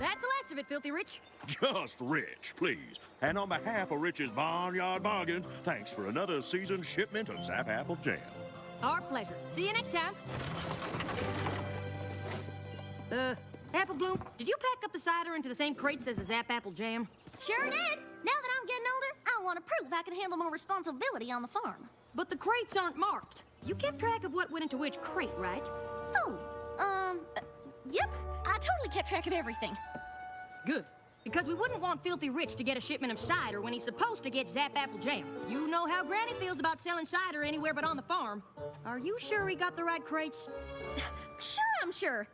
That's the last of it, Filthy Rich. Just Rich, please. And on behalf of Rich's Barnyard Bargains, thanks for another seasoned shipment of Zap Apple Jam. Our pleasure. See you next time. Apple Bloom, did you pack up the cider into the same crates as the Zap Apple Jam? Sure did. Now that I'm getting older, I want to prove I can handle more responsibility on the farm. But the crates aren't marked. You kept track of what went into which crate, right? Oh, yep. I totally kept track of everything. Good. Because we wouldn't want Filthy Rich to get a shipment of cider when he's supposed to get Zap Apple Jam. You know how Granny feels about selling cider anywhere but on the farm. Are you sure he got the right crates? Sure, I'm sure.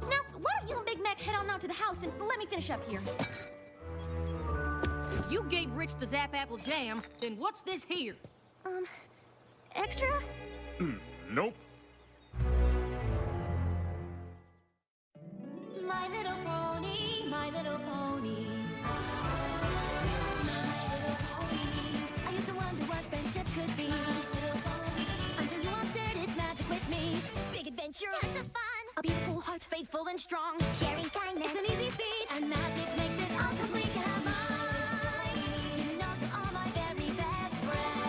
Now, why don't you and Big Mac head on out to the house and let me finish up here? If you gave Rich the Zap Apple Jam, then what's this here? Extra? Nope. My little pony, my little pony. My little pony. I used to wonder what friendship could be. My little pony. Until you all shared its magic with me. Big adventure, tons of fun. A beautiful heart, faithful and strong. Sharing kindness, it's an easy feat. And magic makes it all complete to have mine. To knock all my very best friends.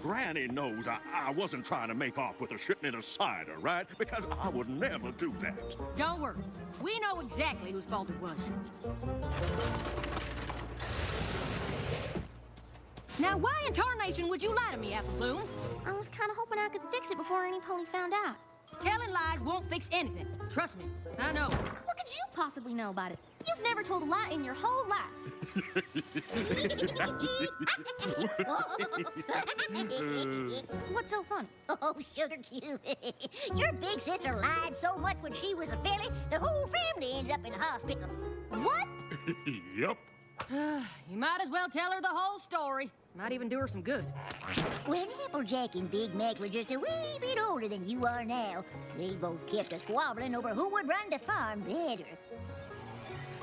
Granny knows I wasn't trying to make off with a shipment of cider, right? Because I would never do that. Don't worry. We know exactly whose fault it was. Now, why in tarnation would you lie to me, Apple Bloom? I was kind of hoping I could fix it before any pony found out. Telling lies won't fix anything. Trust me, I know. What could you possibly know about it? You've never told a lie in your whole life. What's so funny? Oh, sugar cute. Your big sister lied so much when she was a filly, the whole family ended up in the hospital. What? Yup. You might as well tell her the whole story. Might even do her some good. When Applejack and Big Mac were just a wee bit older than you are now, they both kept a squabbling over who would run the farm better.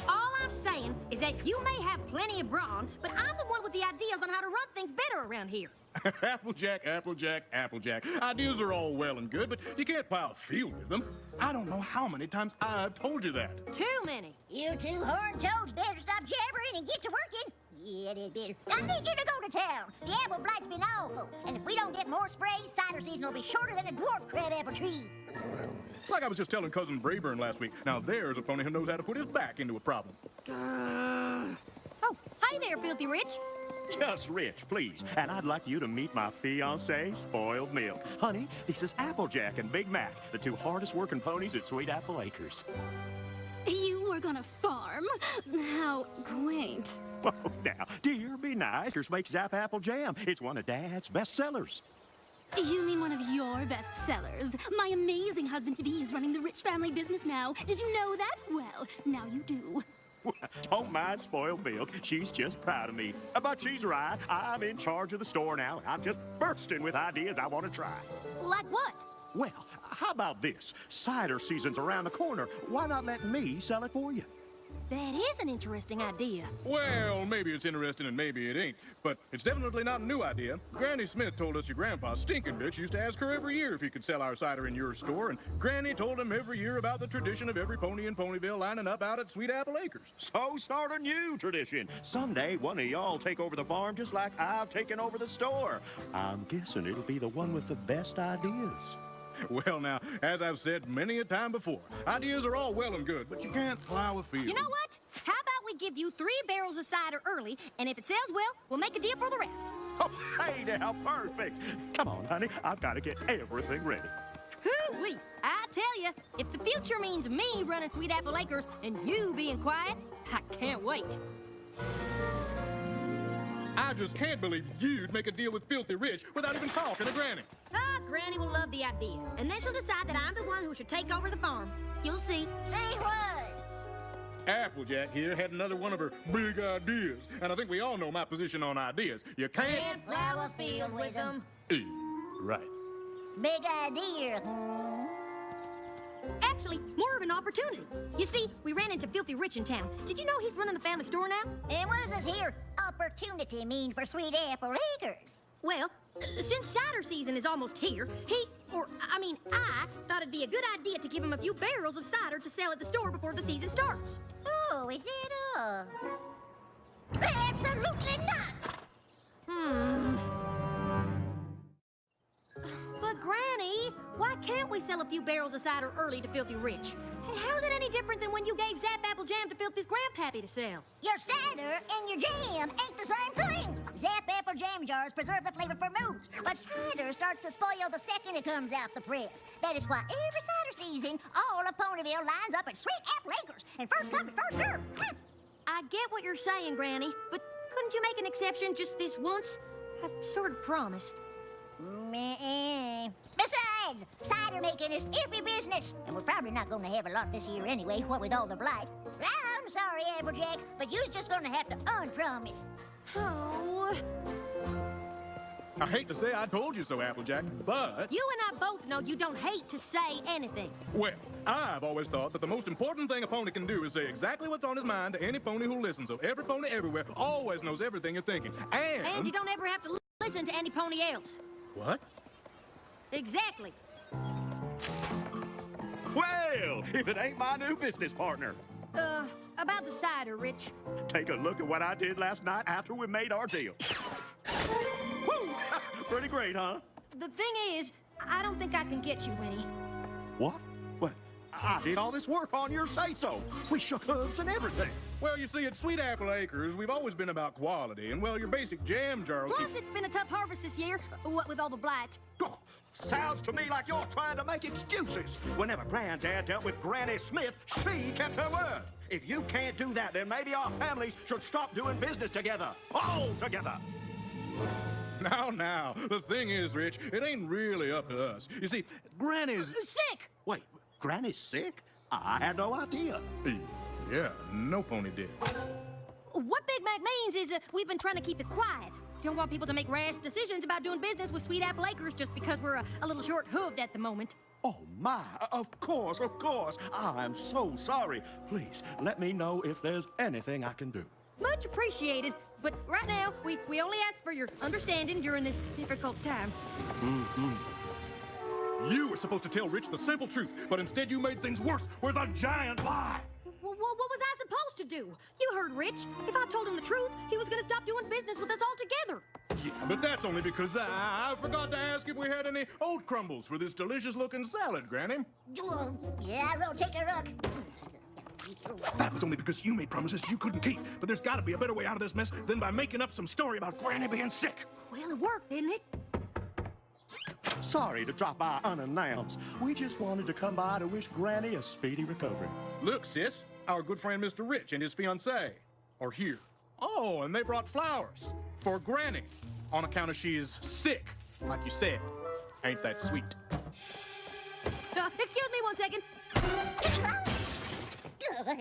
All I'm saying is that you may have plenty of brawn, but I'm the one with the ideas on how to run things better around here. Applejack, Applejack, Applejack. Ideas are all well and good, but you can't plow a field with them. I don't know how many times I've told you that. Too many. You two horned toads better stop jabbering and get to working. Yeah, it is better. I need you to go to town. The apple blight's been awful, and if we don't get more spray, cider season will be shorter than a dwarf crab apple tree. It's like I was just telling Cousin Brayburn last week. Now there's a pony who knows how to put his back into a problem. Oh, hi there, Filthy Rich. Just Rich, please. And I'd like you to meet my fiancée, Spoiled Milk. Honey, this is Applejack and Big Mac, the two hardest working ponies at Sweet Apple Acres. You work on a farm? How quaint. Oh, now, dear, be nice. Yours makes Zap Apple Jam. It's one of Dad's best sellers. You mean one of your best sellers? My amazing husband-to-be is running the Rich family business now. Did you know that? Well, now you do. Don't mind Spoiled Milk. She's just proud of me. But she's right. I'm in charge of the store now, and I'm just bursting with ideas I want to try. Like what? Well, how about this? Cider season's around the corner. Why not let me sell it for you? That is an interesting idea. Well, maybe it's interesting and maybe it ain't, but it's definitely not a new idea. Granny Smith told us your grandpa, Stinking Bitch, used to ask her every year if he could sell our cider in your store, and Granny told him every year about the tradition of every pony in Ponyville lining up out at Sweet Apple Acres. So start a new tradition. Someday, one of y'all take over the farm just like I've taken over the store. I'm guessing it'll be the one with the best ideas. Well, now, as I've said many a time before, ideas are all well and good, but you can't plow a field. You know what? How about we give you 3 barrels of cider early, and if it sells well, we'll make a deal for the rest. Oh, hey now, perfect. Come on, honey, I've got to get everything ready. Hoo-wee! I tell you, if the future means me running Sweet Apple Acres and you being quiet, I can't wait. I just can't believe you'd make a deal with Filthy Rich without even talking to Granny. Ah, Granny will love the idea, and then she'll decide that I'm the one who should take over the farm. You'll see. Say what? Applejack here had another one of her big ideas, and I think we all know my position on ideas. You can't plow a field with them. Right. Big idea, huh? Actually, more of an opportunity. You see, we ran into Filthy Rich in town. Did you know he's running the family store now? And what does this here opportunity mean for Sweet Apple Acres? Well, Since cider season is almost here, I thought it'd be a good idea to give him a few barrels of cider to sell at the store before the season starts. Oh, is it? Absolutely not! But Granny, why can't we sell a few barrels of cider early to Filthy Rich? How's it any different than when you gave Zap Apple Jam to Filthy's Grandpappy to sell? Your cider and your jam ain't the same thing. Zap Apple Jam jars preserve the flavor for moons, but cider starts to spoil the second it comes out the press. That is why every cider season, all of Ponyville lines up at Sweet Apple Acres, and first come and first serve. I get what you're saying, Granny, but couldn't you make an exception just this once? I sort of promised. Besides, cider making is iffy business, and we're probably not going to have a lot this year anyway, what with all the blight. I'm sorry, Applejack, but you're just going to have to unpromise. Oh. I hate to say I told you so, Applejack, but... You and I both know you don't hate to say anything. Well, I've always thought that the most important thing a pony can do is say exactly what's on his mind to any pony who listens, so every pony everywhere always knows everything you're thinking. And you don't ever have to listen to any pony else. What? Exactly. Well, if it ain't my new business partner. About the cider, Rich. Take a look at what I did last night after we made our deal. Woo! Pretty great, huh? The thing is, I don't think I can get you any. What? What? I did all this work on your say-so. We shook hooves and everything. Well, you see, at Sweet Apple Acres, we've always been about quality, and, well, your basic jam jar... Plus, it's been a tough harvest this year, what with all the blight. Oh, sounds to me like you're trying to make excuses. Whenever Granddad dealt with Granny Smith, she kept her word. If you can't do that, then maybe our families should stop doing business together. All together. Now, the thing is, Rich, it ain't really up to us. You see, Granny's... Sick! Wait, Granny's sick? I had no idea. Yeah, no pony did. What Big Mac means is we've been trying to keep it quiet. Don't want people to make rash decisions about doing business with Sweet Apple Acres just because we're a little short-hooved at the moment. Oh, my. Of course, of course. I'm so sorry. Please, let me know if there's anything I can do. Much appreciated. But right now, we only ask for your understanding during this difficult time. You were supposed to tell Rich the simple truth, but instead you made things worse with a giant lie. What was I supposed to do? You heard Rich. If I told him the truth, he was gonna stop doing business with us altogether. Yeah, but that's only because I forgot to ask if we had any oat crumbles for this delicious-looking salad, Granny. Yeah, I will take a look. That was only because you made promises you couldn't keep. But there's got to be a better way out of this mess than by making up some story about Granny being sick. Well, it worked, didn't it? Sorry to drop by unannounced. We just wanted to come by to wish Granny a speedy recovery. Look, sis, our good friend Mr. Rich and his fiancée are here. Oh, and they brought flowers for Granny on account of she's sick, like you said. Ain't that sweet? Excuse me 1 second. What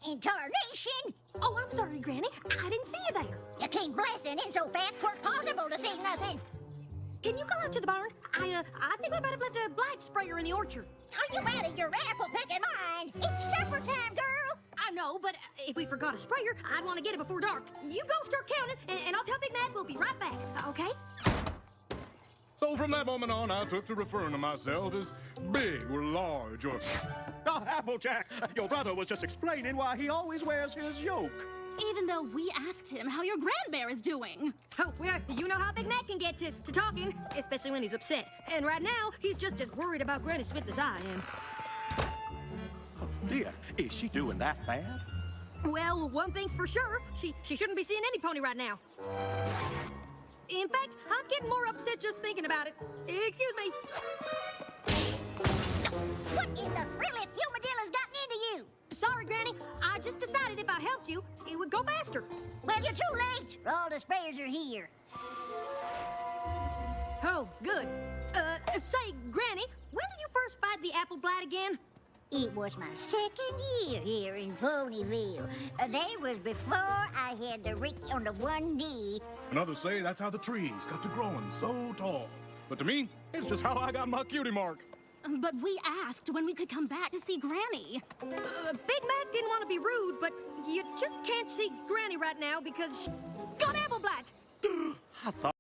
in tarnation? Oh, I'm sorry, Granny. I didn't see you there. You came blasting in so fast, 'twere possible to see nothing. Can you go out to the barn? I think we might have left a blight sprayer in the orchard. Are you out of your apple-picking mind? It's supper time, girl. I know, but if we forgot a sprayer, I'd want to get it before dark. You go start counting, and I'll tell Big Mac we'll be right back, okay? So from that moment on, I took to referring to myself as big or large or... Oh, Applejack, your brother was just explaining why he always wears his yoke. Even though we asked him how your grandbear is doing. Oh, well, you know how Big Mac can get to talking, especially when he's upset. And right now, he's just as worried about Granny Smith as I am. Oh, dear, is she doing that bad? Well, one thing's for sure, she shouldn't be seeing any pony right now. In fact, I'm getting more upset just thinking about it. Excuse me. What in the frilly fumadilla's gotten into you? Sorry, Granny. I just decided if I helped you, it would go faster. Well, you're too late. All the sprayers are here. Oh, good. Say, Granny, when did you first fight the apple blight again? It was my second year here in Ponyville. That was before I had to reach on the one knee. And others say that's how the trees got to growing so tall. But to me, it's just how I got my cutie mark. But we asked when we could come back to see Granny. Big Mac didn't want to be rude, but you just can't see Granny right now because she got apple blight. I thought